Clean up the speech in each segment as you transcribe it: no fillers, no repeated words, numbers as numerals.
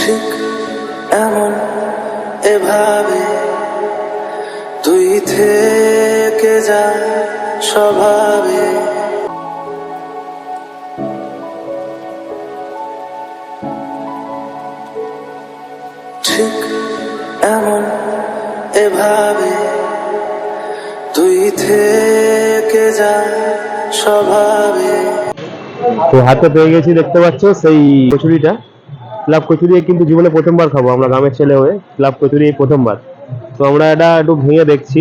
ঠিক এমন এভাবে তুই থেকে যা স্বভাবে। ঠিক এমন এভাবে তুই থেকে যা স্বভাবে। তো হাতে পেয়ে গেছি, দেখতে পাচ্ছ সেই কচুরিটা। ক্লাব কচুরি কিন্তু জীবনে প্রথমবার খাবো আমরা, গ্রামের ছেলে হয়ে ক্লাব কচুরি প্রথমবার। তো আমরা এটা একটু ভেঙে দেখছি,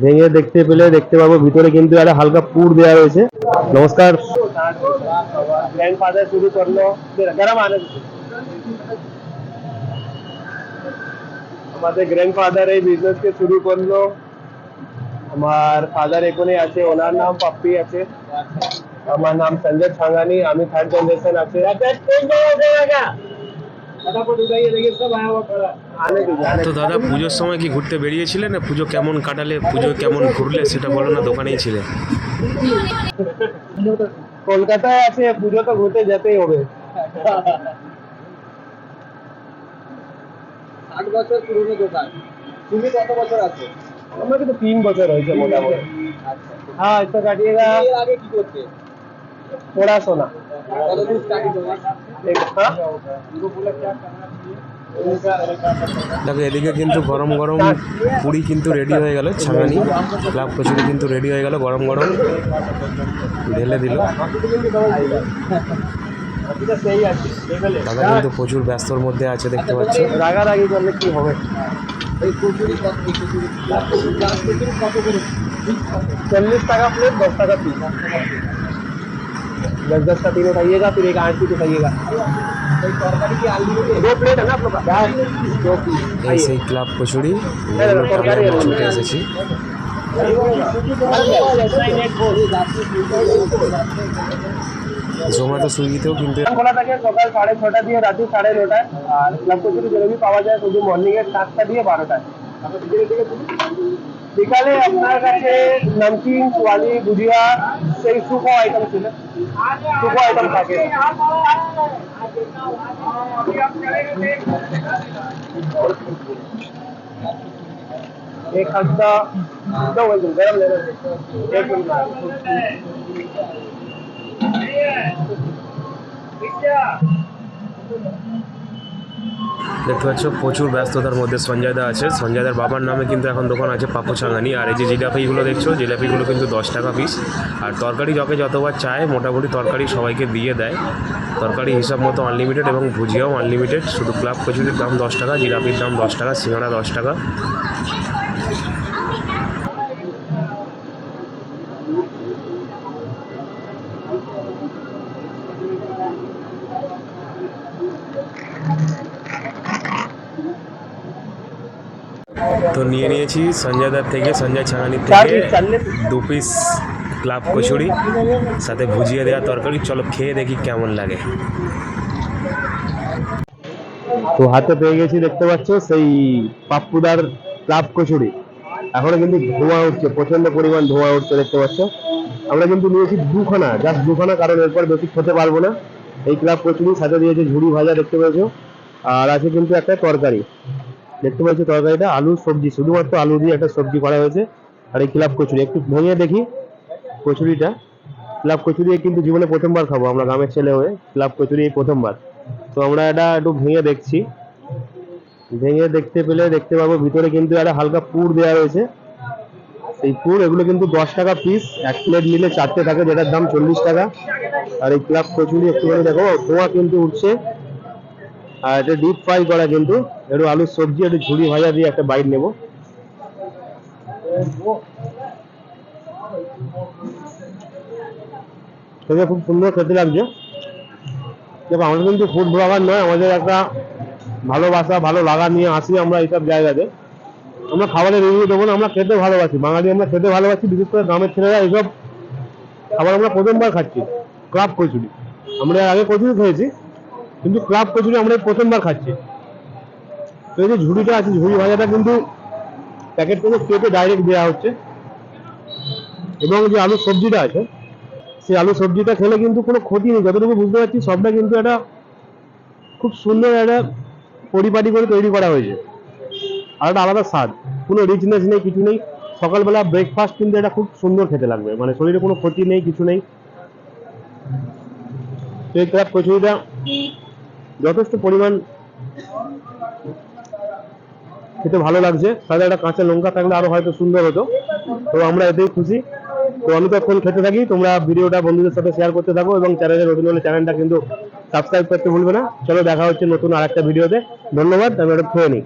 ভেঙে দেখতে পেলে দেখতে পাবো ভিতরে কিন্তু একটা হালকা পুর দেওয়া রয়েছে। নমস্কার। গ্র্যান্ডফাদার শুরু করলো, আমাদের গ্র্যান্ডফাদার এই বিজনেসকে শুরু করলো। আমার ফাদার এখানে আছে, ওনার নাম পাপ্পি আছে। আমার নাম সঞ্জয় ছাঙ্গানি, আমি থার্ড জেনারেশন আছে। তো দাদা, পুজোর সময় কি ঘুরতে বেরিয়েছিলে না? পুজো কেমন কাটালে, পুজো কেমন ঘুরলে সেটা বলো না, দোকানেই ছিলে। কলকাতায় আছে, পুজো তো ঘুরতে যেতেই হবে। 8 বছর পুরনো দোকান। তুমি কত বছর আছে? আমার কিন্তু 3 বছর হয়েছে মোটামুটি। আচ্ছা, হ্যাঁ, इसका काटिएगा। এর আগে কি করতে? পড়াশোনা। কতদিন স্টাডি তোমার? দেখো, এদিকে কিন্তু গরম গরম পুরি কিন্তু রেডি হয়ে গেল, ছাঙানি ক্লাব কচুরি কিন্তু রেডি হয়ে গেল, গরম গরম ঢেলে দিল। দাদা কিন্তু প্রচুর ব্যস্তর মধ্যে আছে, দেখতে পাচ্ছ। রাগারাগি করলে কি হবে? এই কচুরি কত? এই কচুরি কত করে? 40 টাকা प्लेट, 10 টাকা पीस। 10 का 3 उठाइएगा, फिर एक 8 पीस उठाइएगा। এই তরকারি কি আনলিমিটেড? 2 प्लेट है ना आप लोग का? 2 पीस। এই সেই ক্লাব কচুরি আমরা ছুটে এসেছি। জোম্যাটো সুইগিতেও কিন্তু খোলা থাকে সকাল 6:30 দিয়ে রাতে 9:30। আর ক্লাব কচুরি জলেবি পাওয়া যায় শুধু মর্নিং এর 7টা দিয়ে 12টায়। বিকালে আপনার কাছে নমকিন, সোয়ালি, ভুজিয়া, সেই শুকো আইটেম ছিল, শুকো আইটেম থাকে। एक खस्ता दो गरम ले लो, एक मिनट। দেখতে পাচ্ছ প্রচুর ব্যস্ততার মধ্যে সঞ্জয়দা আছে। সঞ্জয়দার বাবার নামে কিন্তু এখন দোকান আছে পাপ্পু ছাঙ্গানি। আর এই যে জিলাপিগুলো দেখছো, জিলাপিগুলো কিন্তু 10 টাকা পিস। আর তরকারি যকে যতবার চায় মোটামুটি তরকারি সবাইকে দিয়ে দেয়। তরকারি হিসাব মতো আনলিমিটেড এবং ভুজিয়াও আনলিমিটেড। শুধু ক্লাব কচুরির দাম 10 টাকা, জিলাপির দাম 10 টাকা, সিঙ্গাড়া 10 টাকা। তো নিয়ে নিয়েছি সঞ্জয়দার থেকে, সঞ্জয় ছাঙ্গানির থেকে 2 পিস ক্লাব কচুরি, সাথে ভুজিয়া দেওয়া তরকারি। চলো খেয়ে দেখি কেমন লাগে। তো হাতে পেয়ে গেছি, দেখতে পাচ্ছ সেই পাপ্পুদার ক্লাব কচুরি। এখনো কিন্তু ধোঁয়া উঠছে, প্রচন্ড পরিমাণ ধোঁয়া উঠছে, দেখতে পাচ্ছ। আমরা কিন্তু নিয়েছি দুখানা, জাস্ট দুখানা, কারণ এরপর বেশি খেতে পারবো না। এই ক্লাব কচুরি সাথে দিয়েছে ঝুড়ি ভাজা, দেখতে পেয়েছো। আর আছে কিন্তু একটা তরকারি, দেখতে পাচ্ছি তরকারিটা আলু সবজি, শুধুমাত্র আলু দিয়ে একটা সবজি করা হয়েছে। আর এই ক্লাব কচুরি একটু ভেঙে দেখি কচুরিটা। ক্লাব কচুরি কিন্তু জীবনে প্রথমবার খাবো আমরা, গ্রামের ছেলে হয়ে ক্লাব কচুরি প্রথমবার। তো আমরা এটা একটু ভেঙে দেখছি, ভেঙে দেখতে পেলে দেখতে পাবো ভিতরে কিন্তু একটা হালকা পুর দেওয়া রয়েছে। এই পুর, এগুলো কিন্তু 10 টাকা পিস, 1 প্লেট নিলে 4টে থাকে, যেটার দাম 40 টাকা। আর এই ক্লাব কচুরি একটুখানি দেখো, ধোঁয়া কিন্তু উঠছে। আর এটা ডিপ ফ্রাই করা, কিন্তু একটু আলুর সবজি, একটু ঝুড়ি ভাজা দিয়ে একটা বাইট নেবো। খুব সুন্দর খেতে লাগছে। দেখো, আমাদের কিন্তু ফুড ব্লগার নয়, আমাদের একটা ভালোবাসা ভালো লাগা নিয়ে আসি আমরা এইসব জায়গাতে। আমরা খাবারের রিভিউ দেবো না, আমরা খেতে ভালোবাসি, বাঙালি আমরা খেতে ভালোবাসি। বিশেষ করে গ্রামের ছেলেরা এইসব খাবার আমরা প্রথমবার খাচ্ছি, ক্লাব কচুরি। আমরা আগে কচুরি খেয়েছি, কিন্তু ক্লাব কচুরি আমরা প্রথমবার খাচ্ছি। তো এই যে ঝুড়িটা আছে, ঝুড়ি ভাজাটা কিন্তু প্যাকেট থেকে কেটে ডাইরেক্ট দেওয়া হচ্ছে। এবং যে আলু সবজিটা আছে, সেই আলু সবজিটা খেলে কিন্তু কোনো ক্ষতি নেই, যতটুকু বুঝতে পারছি সবটা কিন্তু একটা খুব সুন্দর একটা পরিপাটি করে তৈরি করা হয়েছে, আর একটা আলাদা স্বাদ, কোনো রিচনেস নেই, কিছু নেই। সকালবেলা ব্রেকফাস্ট কিন্তু এটা খুব সুন্দর খেতে লাগবে, মানে শরীরে কোনো ক্ষতি নেই, কিছু নেই। এই ক্র্যাব কচুরিটা যথেষ্ট পরিমাণ খেতে ভালো লাগছে, সাথে একটা কাঁচা লঙ্কা থাকলে আরো হয়তো সুন্দর হতো। তো আমরা এতেই খুশি। তো আমি তখন খেতে থাকি, তোমরা ভিডিওটা বন্ধুদের সাথে শেয়ার করতে থাকো এবং চ্যানেলে নতুন হলে চ্যানেলটা কিন্তু সাবস্ক্রাইব করতে ভুলবে না। চলো দেখা হচ্ছে নতুন আরেকটা ভিডিওতে। ধন্যবাদ, আমি এটা খেয়ে নিই।